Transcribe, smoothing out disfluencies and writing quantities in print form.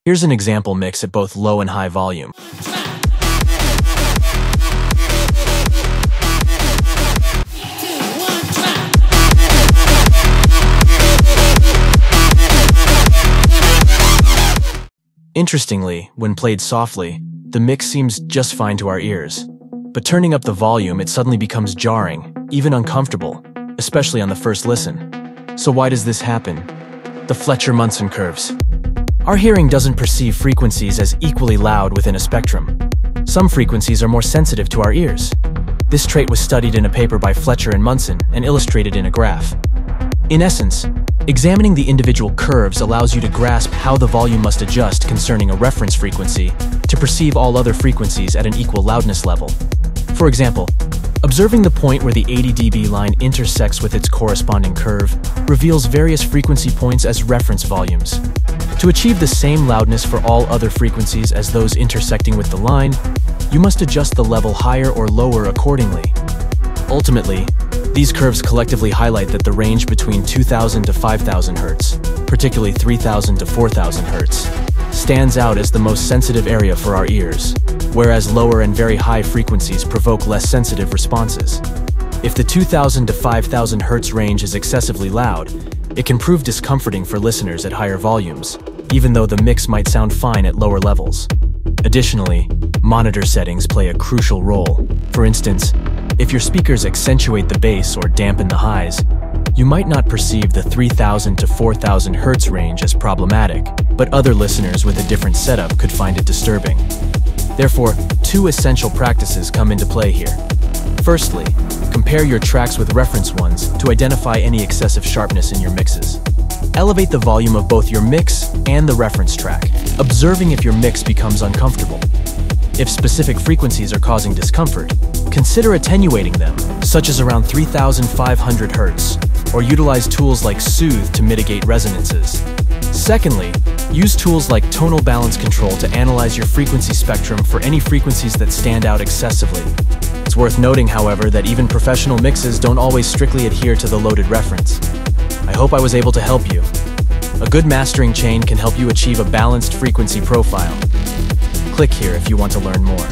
Here's an example mix at both low and high volume. Interestingly, when played softly, the mix seems just fine to our ears. But turning up the volume, it suddenly becomes jarring, even uncomfortable, especially on the first listen. So why does this happen? The Fletcher-Munson curves. Our hearing doesn't perceive frequencies as equally loud within a spectrum. Some frequencies are more sensitive to our ears. This trait was studied in a paper by Fletcher and Munson and illustrated in a graph. In essence, examining the individual curves allows you to grasp how the volume must adjust concerning a reference frequency to perceive all other frequencies at an equal loudness level. For example, observing the point where the 80 dB line intersects with its corresponding curve reveals various frequency points as reference volumes. To achieve the same loudness for all other frequencies as those intersecting with the line, you must adjust the level higher or lower accordingly. Ultimately, these curves collectively highlight that the range between 2000 to 5000 Hz, particularly 3000 to 4000 Hz, stands out as the most sensitive area for our ears, whereas lower and very high frequencies provoke less sensitive responses. If the 2000 to 5000 Hz range is excessively loud, it can prove discomforting for listeners at higher volumes, even though the mix might sound fine at lower levels. Additionally, monitor settings play a crucial role. For instance, if your speakers accentuate the bass or dampen the highs, you might not perceive the 3000 to 4000 Hz range as problematic, but other listeners with a different setup could find it disturbing. Therefore, two essential practices come into play here. Firstly, compare your tracks with reference ones to identify any excessive sharpness in your mixes. Elevate the volume of both your mix and the reference track, observing if your mix becomes uncomfortable. If specific frequencies are causing discomfort, consider attenuating them, such as around 3500 Hz, or utilize tools like Soothe to mitigate resonances. Secondly, use tools like tonal balance control to analyze your frequency spectrum for any frequencies that stand out excessively. It's worth noting, however, that even professional mixes don't always strictly adhere to the loaded reference. I hope I was able to help you. A good mastering chain can help you achieve a balanced frequency profile. Click here if you want to learn more.